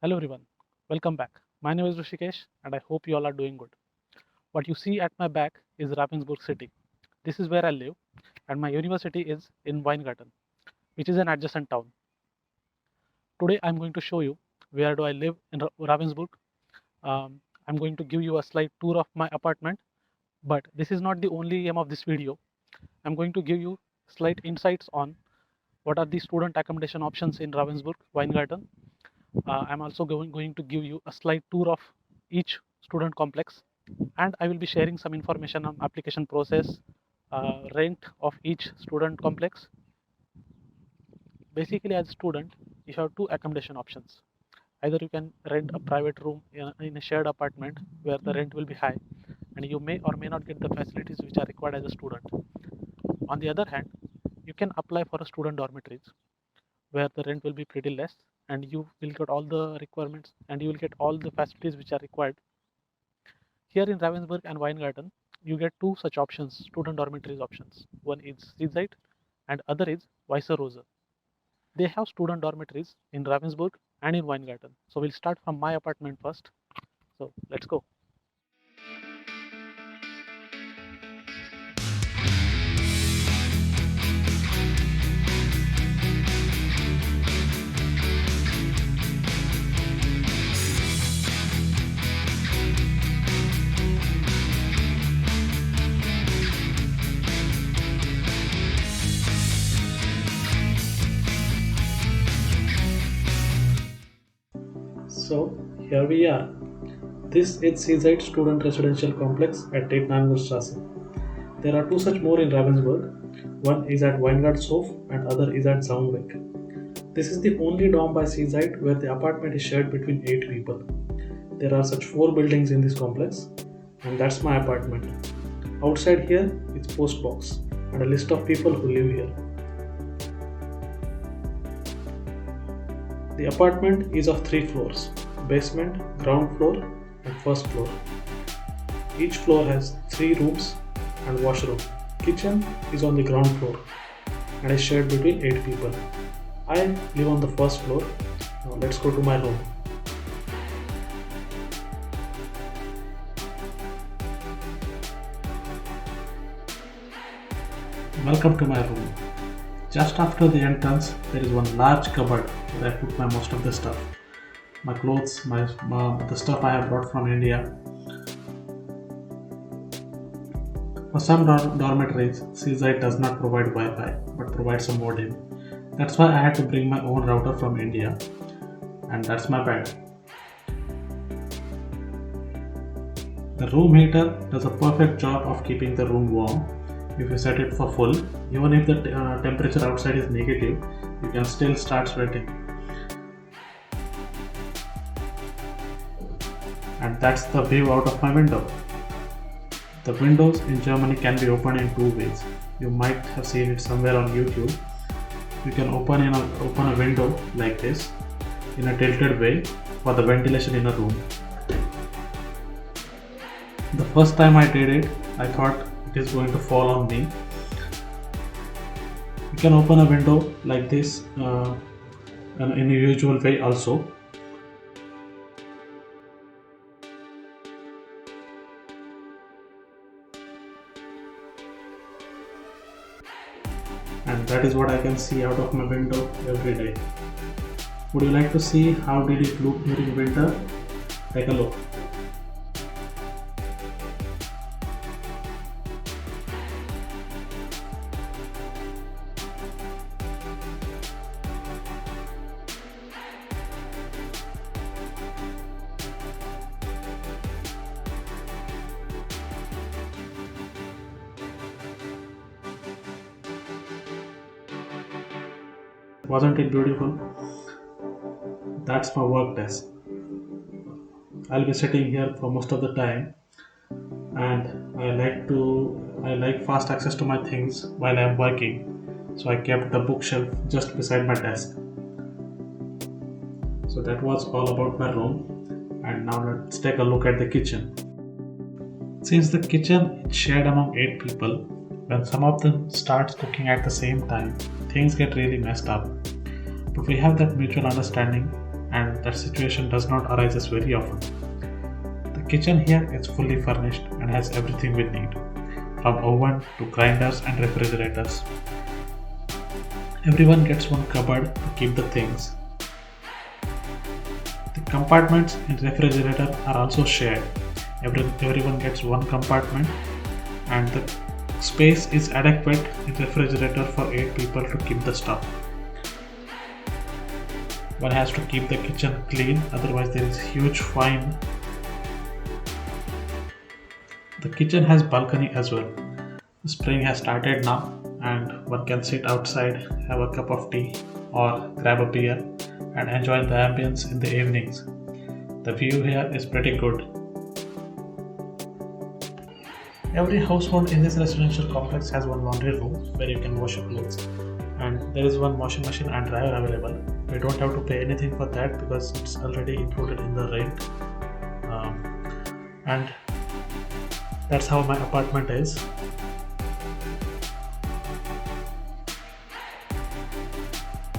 Hello everyone, welcome back. My name is Rishikesh and I hope you all are doing good. What you see at my back is Ravensburg city. This is where I live and my university is in Weingarten, which is an adjacent town. Today I'm going to show you where do I live in Ravensburg. I'm going to give you a slight tour of my apartment, but this is not the only aim of this video. I'm going to give you slight insights on what are the student accommodation options in Ravensburg, Weingarten. I'm also going to give you a slight tour of each student complex, and I will be sharing some information on application process, rent of each student complex. Basically, as a student, you have two accommodation options. Either you can rent a private room in a shared apartment where the rent will be high and you may or may not get the facilities which are required as a student. On the other hand, you can apply for a student dormitories where the rent will be pretty less and you will get all the requirements and you will get all the facilities which are required. Here in Ravensburg and Weingarten, you get two such options, student dormitories options. One is Seaside and other is Vice Rosa. They have student dormitories in Ravensburg and in Weingarten. So we'll start from my apartment first. So let's go. So here we are. This is Seaside Student Residential Complex at Tettnagelstrasse. There are two such more in Ravensburg. One is at Weingartshof and other is at Zaunweg. This is the only dorm by Seaside where the apartment is shared between 8 people. There are such 4 buildings in this complex, and that's my apartment. Outside here, it's post box and a list of people who live here. The apartment is of 3 floors: basement, ground floor, and first floor. Each floor has 3 rooms and washroom. Kitchen is on the ground floor and is shared between 8 people. I live on the first floor. Now let's go to my room. Welcome to my room. Just after the entrance, there is one large cupboard where I put my most of the stuff. My clothes, the stuff I have brought from India. For some dormitories, Seaside does not provide Wi-Fi but provides a modem. That's why I had to bring my own router from India, and that's my bed. The room heater does a perfect job of keeping the room warm. If you set it for full, even if the temperature outside is negative, you can still start sweating. And that's the view out of my window. The windows in Germany can be opened in 2 ways. You might have seen it somewhere on YouTube. You can open a window like this in a tilted way for the ventilation in a room. The first time I did it, I thought it is going to fall on me. You can open a window like this in a usual way also. And that is what I can see out of my window every day. Would you like to see how did it look during winter? Take a look. Wasn't it beautiful? That's my work desk. I'll be sitting here for most of the time, and I like fast access to my things while I'm working. So I kept the bookshelf just beside my desk. So that was all about my room, and now let's take a look at the kitchen. Since the kitchen is shared among 8 people, when some of them starts cooking at the same time, things get really messed up. But we have that mutual understanding and that situation does not arise very often. The kitchen here is fully furnished and has everything we need, from oven to grinders and refrigerators. Everyone gets one cupboard to keep the things. The compartments in refrigerator are also shared. Everyone gets one compartment, and the space is adequate in refrigerator for 8 people to keep the stuff. One has to keep the kitchen clean, otherwise there is huge fine. The kitchen has balcony as well. The spring has started now, and one can sit outside, have a cup of tea or grab a beer and enjoy the ambience in the evenings. The view here is pretty good. Every household in this residential complex has one laundry room where you can wash your clothes, and there is one washing machine and dryer available. We don't have to pay anything for that because it's already included in the rent. And that's how my apartment is.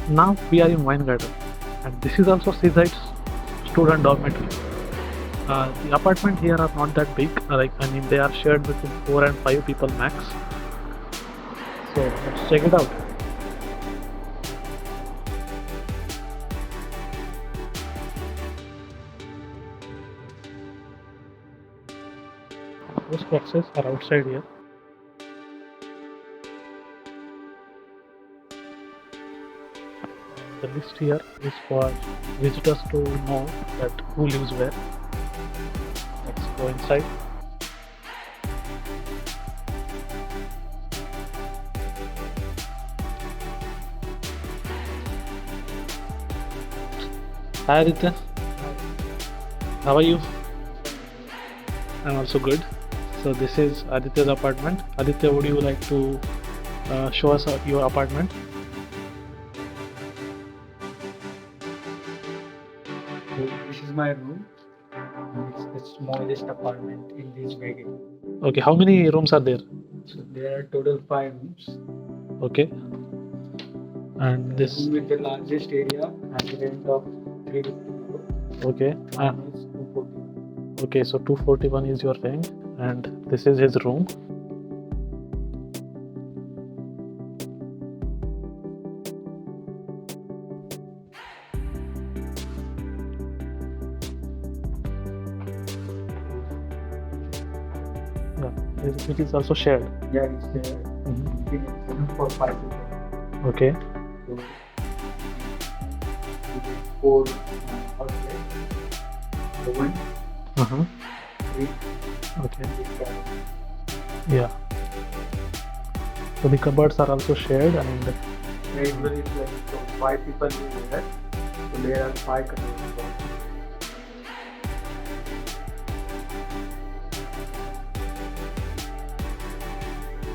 Now we are in Weingarten, and this is also Seaside's student dormitory. The apartment here are not that big. They are shared between 4 and 5 people max. So let's check it out. Most boxes are outside here. The list here is for visitors to know that who lives where. Let's go inside. Hi Aditya, how are you? I'm also good. So this is Aditya's apartment. Aditya, would you like to show us your apartment? This is my room. It's the smallest apartment in this vehicle. Okay, how many rooms are there? So there are total 5 rooms. Okay. And The this, room with the largest area has a rent of 354. okay. Mine is 241. Okay, so 241 is your rent, and this is his room. Yeah, it is also shared. Yeah, it's there. Mhm. It is enough for 5 people. Okay. So it is 4 outlets. Oven, Uh-huh. fridge, Okay. cabinet. Yeah. So the cupboards are also shared, and Usually it's like so 5 people live there. So there are 5 cupboards.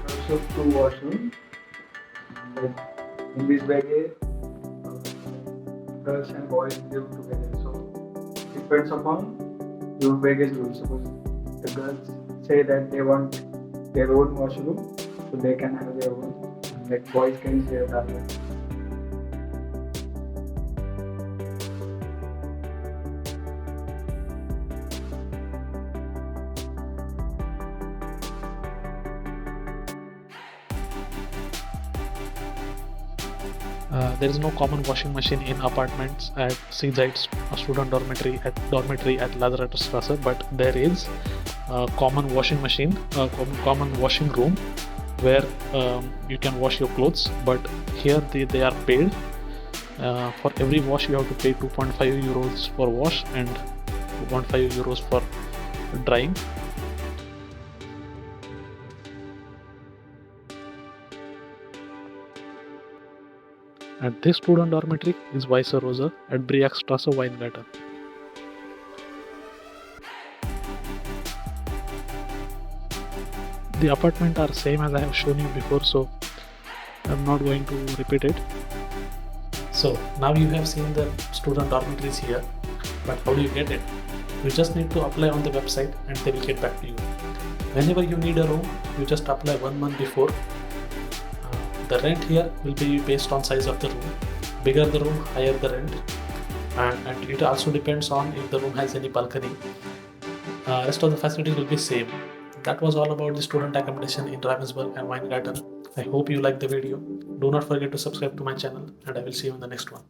Also 2 washrooms. Like in this vehicle, girls and boys live together. So depends upon your vehicle rules. Suppose the girls say that they want their own washroom, so they can have their own. And like boys can share that one. there is no common washing machine in apartments at Seaside's student dormitory at Lazarusstrasse, but there is a common washing machine, common washing room where you can wash your clothes. But here they are paid. For every wash you have to pay 2.5 euros for wash and 2.5 euros for drying. And this student dormitory is Vice Rosa at Briachstrasse, Weingarten. The apartment are same as I have shown you before, so I'm not going to repeat it. So now you have seen the student dormitories here, but how do you get it? You just need to apply on the website and they will get back to you. Whenever you need a room, you just apply 1 month before. The rent here will be based on size of the room. Bigger the room, higher the rent. and it also depends on if the room has any balcony. Rest of the facilities will be same. That was all about the student accommodation in Ravensburg and Weingarten. I hope you liked the video. Do not forget to subscribe to my channel, and I will see you in the next one.